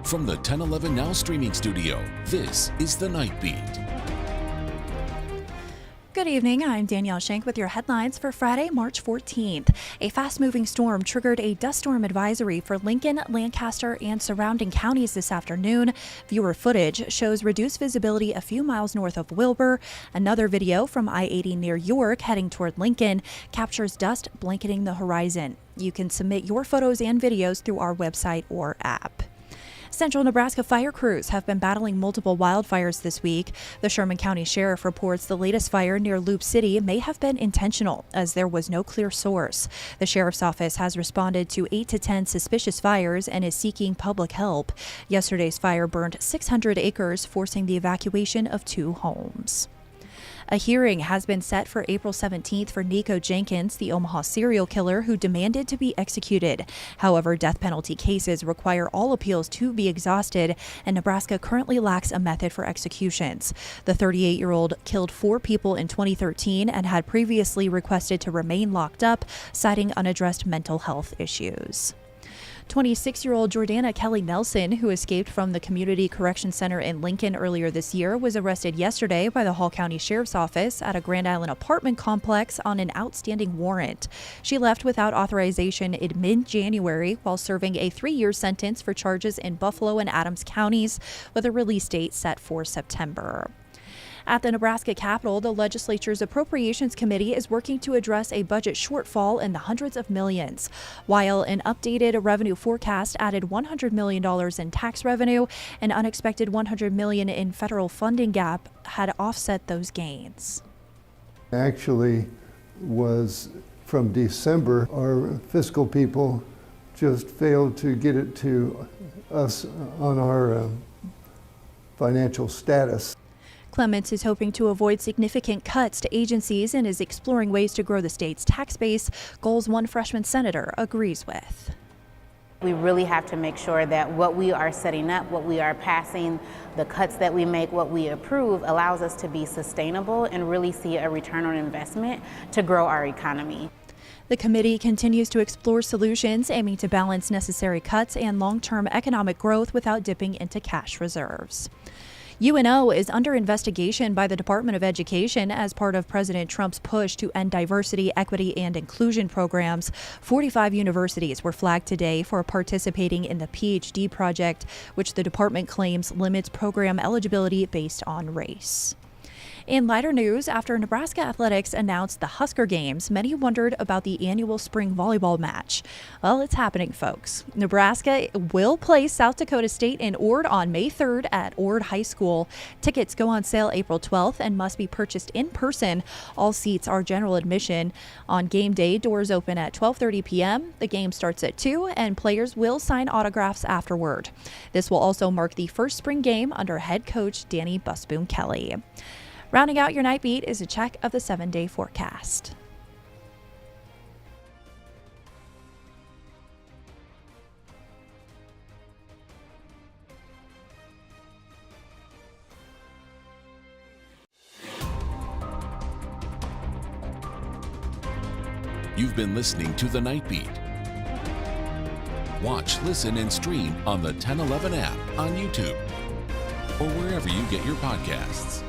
From the 1011 Now streaming studio, this is The Night Beat. Good evening, I'm Danielle Shenk with your headlines for Friday, March 14th. A fast-moving storm triggered a dust storm advisory for Lincoln, Lancaster, and surrounding counties this afternoon. Viewer footage shows reduced visibility a few miles north of Wilbur. Another video from I-80 near York heading toward Lincoln captures dust blanketing the horizon. You can submit your photos and videos through our website or app. Central Nebraska fire crews have been battling multiple wildfires this week. The Sherman County Sheriff reports the latest fire near Loop City may have been intentional, as there was no clear source. The Sheriff's Office has responded to 8 to 10 suspicious fires and is seeking public help. Yesterday's fire burned 600 acres, forcing the evacuation of 2 homes. A hearing has been set for April 17th for Nikko Jenkins, the Omaha serial killer who demanded to be executed. However, death penalty cases require all appeals to be exhausted, and Nebraska currently lacks a method for executions. The 38-year-old killed 4 people in 2013 and had previously requested to remain locked up, citing unaddressed mental health issues. 26-year-old Jordana Kelly Nelson, who escaped from the Community Correction Center in Lincoln earlier this year, was arrested yesterday by the Hall County Sheriff's Office at a Grand Island apartment complex on an outstanding warrant. She left without authorization in mid-January while serving a 3-year sentence for charges in Buffalo and Adams counties, with a release date set for September. At the Nebraska Capitol, the legislature's Appropriations Committee is working to address a budget shortfall in the hundreds of millions. While an updated revenue forecast added $100 million in tax revenue, an unexpected $100 million in federal funding gap had offset those gains. Actually was from December. Our fiscal people just failed to get it to us on our financial status. Clements is hoping to avoid significant cuts to agencies and is exploring ways to grow the state's tax base, goals one freshman senator agrees with. We really have to make sure that what we are setting up, what we are passing, the cuts that we make, what we approve allows us to be sustainable and really see a return on investment to grow our economy. The committee continues to explore solutions aiming to balance necessary cuts and long-term economic growth without dipping into cash reserves. UNO is under investigation by the Department of Education as part of President Trump's push to end diversity, equity, and inclusion programs. 45 universities were flagged today for participating in the PhD project, which the department claims limits program eligibility based on race. In lighter news, after Nebraska athletics announced the Husker Games, many wondered about the annual spring volleyball match. Well, it's happening, folks. Nebraska will play South Dakota State in Ord on May 3rd at Ord High School. Tickets go on sale April 12th and must be purchased in person. All seats are general admission. On game day, doors open at 12:30 p.m. The game starts at 2, and players will sign autographs afterward. This will also mark the first spring game under head coach Danny Busboom Kelly. Rounding out your night beat is a check of the 7-day forecast. You've been listening to The Night Beat. Watch, listen, and stream on the 1011 app on YouTube or wherever you get your podcasts.